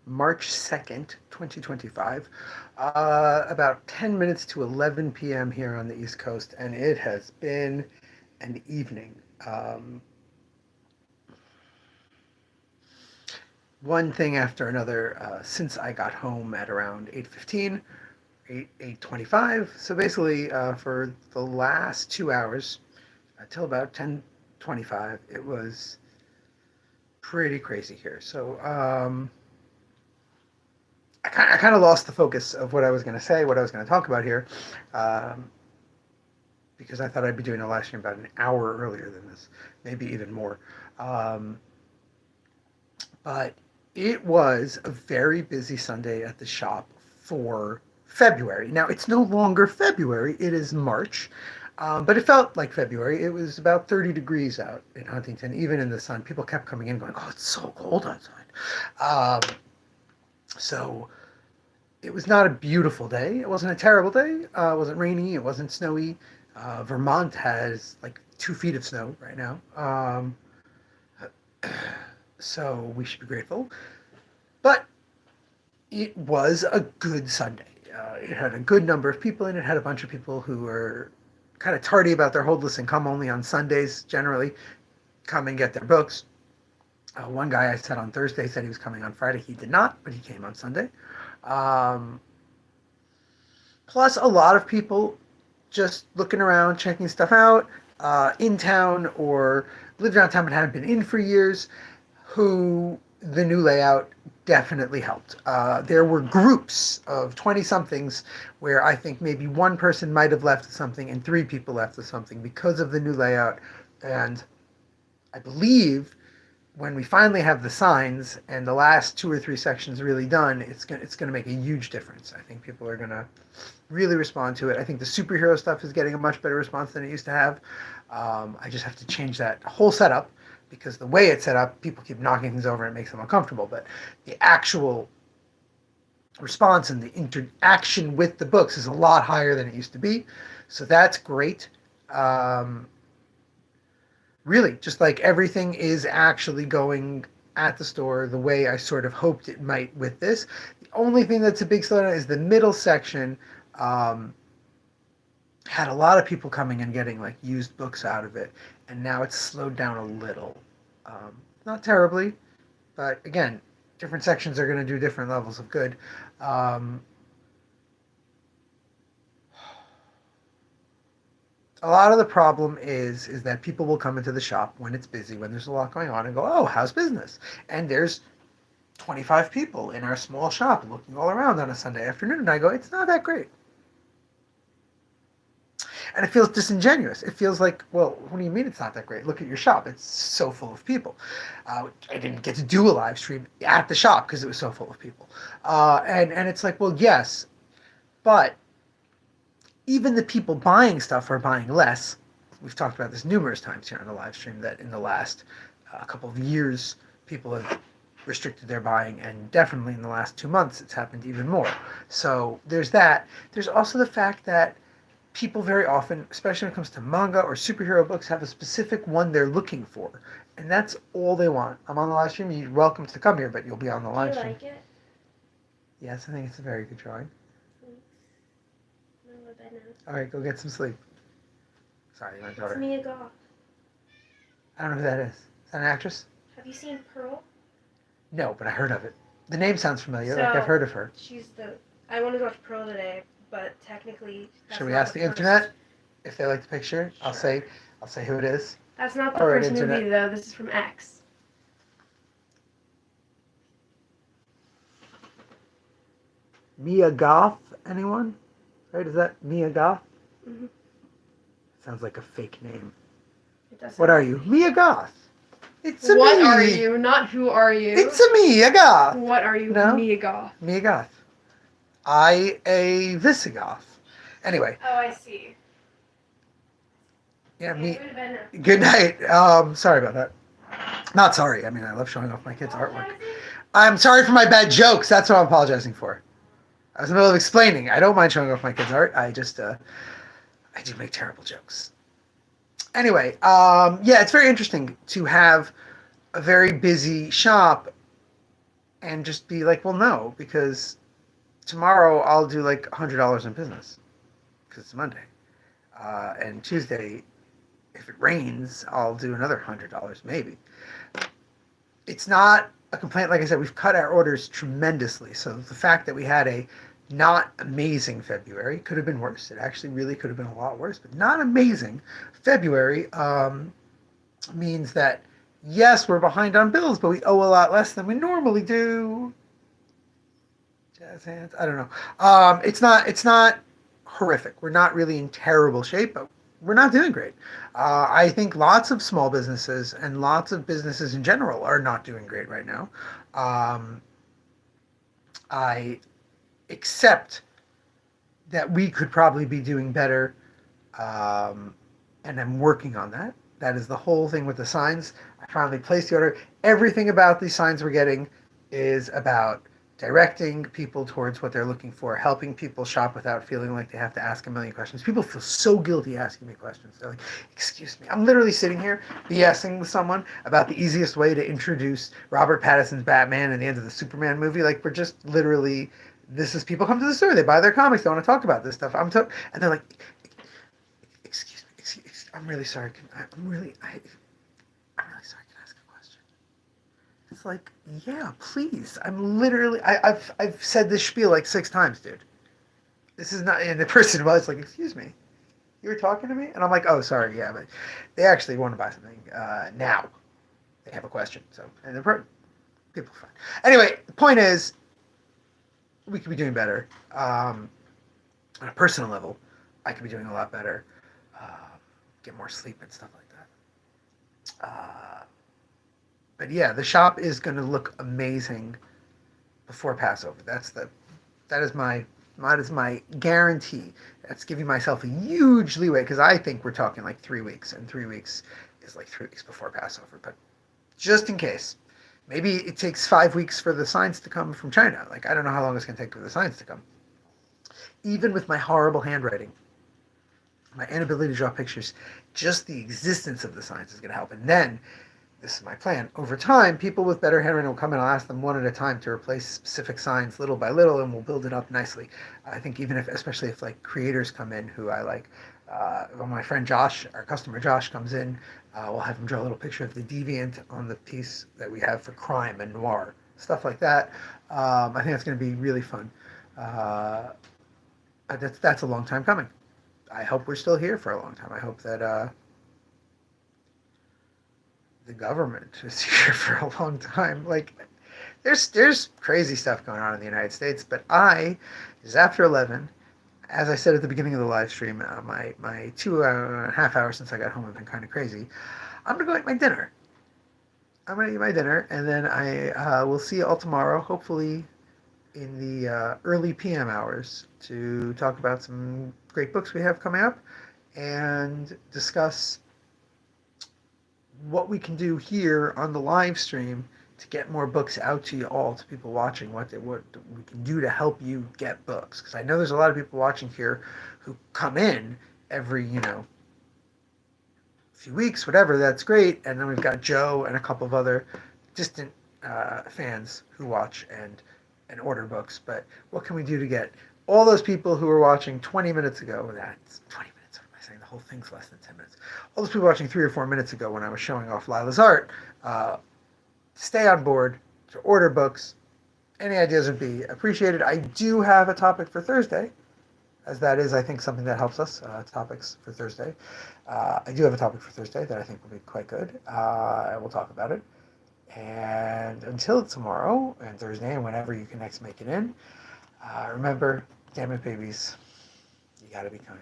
March 2nd, 2025, about 10 minutes to 11 p.m. here on the East Coast, and it has been an evening. Um, One thing after another since I got home at around 8:15, 8:25. So basically, for the last 2 hours, until about 10:25, it was pretty crazy here. So I kind of lost the focus of what I was going to say, what I was going to talk about here, um, because I thought I'd be doing a live stream about an hour earlier than this, maybe even more. Um, but it was a very busy Sunday at the shop for February. Now, it's no longer February, it is March. But it felt like February. It was about 30 degrees out in Huntington, even in the sun. People kept coming in going, oh, it's so cold outside. So it was not a beautiful day. It wasn't a terrible day. It wasn't rainy. It wasn't snowy. Vermont has like 2 feet of snow right now. So we should be grateful. But it was a good Sunday. It had a good number of people in it. It had a bunch of people who were kind of tardy about their hold list and come only on Sundays generally, come and get their books. One guy I said on Thursday said he was coming on Friday. He did not, but he came on Sunday. Um, Plus, a lot of people just looking around, checking stuff out, in town or lived around town but hadn't been in for years, who the new layout definitely helped. There were groups of 20-somethings where I think maybe one person might have left something and 3 people left something because of the new layout. And I believe when we finally have the signs and the last 2 or 3 sections really done, it's gonna make a huge difference. I think people are gonna really respond to it. I think the superhero stuff is getting a much better response than it used to have. I just have to change that whole setup because the way it's set up, people keep knocking things over and it makes them uncomfortable. But the actual response and the interaction with the books is a lot higher than it used to be. So that's great. Really, just like everything is actually going at the store the way I sort of hoped it might with this. The only thing that's a big slowdown is the middle section. Um, had a lot of people coming and getting like used books out of it, and now it's slowed down a little. Not terribly, but again, different sections are going to do different levels of good. Um, a lot of the problem is that people will come into the shop when it's busy, when there's a lot going on, and go, "Oh, how's business?" And there's 25 people in our small shop looking all around on a Sunday afternoon, and I go, "It's not that great." And it feels disingenuous. It feels like, well, what do you mean it's not that great? Look at your shop. It's so full of people. I didn't get to do a live stream at the shop because it was so full of people. And it's like, well, yes, but even the people buying stuff are buying less. We've talked about this numerous times here on the live stream that in the last couple of years, people have restricted their buying, and definitely in the last 2 months, it's happened even more. So there's that. There's also the fact that people very often, especially when it comes to manga or superhero books, have a specific one they're looking for, and that's all they want. I'm on the live stream. You're welcome to come here, but you'll be on the live stream. Do you like it? Yes, I think it's a very good drawing. Thanks. I'm gonna go to bed now. All right, go get some sleep. Sorry, my daughter. It's Mia Goth. I don't know who that is. Is that an actress? Have you seen Pearl? No, but I heard of it. The name sounds familiar. Like I've heard of her. I wanted to watch Pearl today, but technically. Should we ask the internet if they like the picture? Sure. I'll say who it is. That's not the first movie though. This is from X. Mia Goth, anyone? Right? Is that Mia Goth? Mm-hmm. Sounds like a fake name. It does. What are you? Mia Goth. It's a me. What are you? Not who are you? It's a Mia Goth. What are you? No? Mia Goth. Mia Goth. A Visigoth. Anyway. Oh, I see. Yeah, okay, me. Good night. Sorry about that. Not sorry. I mean, I love showing off my kids' artwork. I'm sorry for my bad jokes. That's what I'm apologizing for. I was in the middle of explaining. I don't mind showing off my kids' art. I just, I do make terrible jokes. Anyway, yeah, it's very interesting to have a very busy shop and just be like, well, no, because tomorrow I'll do like $100 in business because it's Monday, and Tuesday, if it rains, I'll do another $100 maybe. It's not a complaint. Like I said, we've cut our orders tremendously. So the fact that we had a not amazing February could have been worse. It actually really could have been a lot worse, but not amazing February means that yes, we're behind on bills, but we owe a lot less than we normally do. Jazz hands. I don't know. It's not horrific. We're not really in terrible shape, but we're not doing great. I think lots of small businesses and lots of businesses in general are not doing great right now. Um, I accept that we could probably be doing better, um, and I'm working on that. That is the whole thing with the signs. I finally placed the order. Everything about these signs we're getting is about directing people towards what they're looking for, helping people shop without feeling like they have to ask a million questions. People feel so guilty asking me questions. They're like, excuse me. I'm literally sitting here BSing with someone about the easiest way to introduce Robert Pattinson's Batman and the end of the Superman movie. Like, we're just literally, this is people come to the store, they buy their comics, they want to talk about this stuff. And they're like, I'm really sorry. I'm really sorry. Can I ask a question? It's like, yeah, please. I'm literally. I've said this spiel like 6 times, dude. This is not. And the person was like, excuse me, you were talking to me, and I'm like, oh, sorry, yeah, but they actually want to buy something now. They have a question, so and people are fine. Anyway, the point is, we could be doing better on a personal level. I could be doing a lot better. Get more sleep and stuff like that. But yeah, the shop is going to look amazing before Passover. That is my guarantee. That's giving myself a huge leeway because I think we're talking like 3 weeks, and 3 weeks is like 3 weeks before Passover. But just in case, maybe it takes 5 weeks for the signs to come from China. Like, I don't know how long it's going to take for the signs to come. Even with my horrible handwriting, my inability to draw pictures, just the existence of the signs is going to help. And then, this is my plan. Over time, people with better handwriting will come in. I'll ask them one at a time to replace specific signs little by little, and we'll build it up nicely. I think even if, especially if like creators come in who I like, when my friend Josh, our customer Josh, comes in, we'll have him draw a little picture of the deviant on the piece that we have for crime and noir, stuff like that. I think that's going to be really fun. That's a long time coming. I hope we're still here for a long time. I hope that the government is here for a long time. Like, there's crazy stuff going on in the United States, but is after 11. As I said at the beginning of the live stream, my 2.5 hours since I got home have been kind of crazy. I'm gonna go eat my dinner. I'm gonna eat my dinner, and then I will see you all tomorrow, hopefully in the early PM hours, to talk about some great books we have coming up and discuss what we can do here on the live stream to get more books out to you all, to people watching, what we can do to help you get books. Because I know there's a lot of people watching here who come in every, few weeks, whatever, that's great. And then we've got Joe and a couple of other distant fans who watch and order books. But what can we do to get all those people who were watching 20 minutes ago? That's 20 minutes. What am I saying? The whole thing's less than 10 minutes. All those people watching 3 or 4 minutes ago when I was showing off Lila's art, stay on board to order books. Any ideas would be appreciated. I do have a topic for Thursday, as that is, I think, something that helps us. Topics for Thursday. I do have a topic for Thursday that I think will be quite good. And we'll talk about it. And until tomorrow and Thursday and whenever you can next make it in, remember, damn it, babies, you gotta be kind.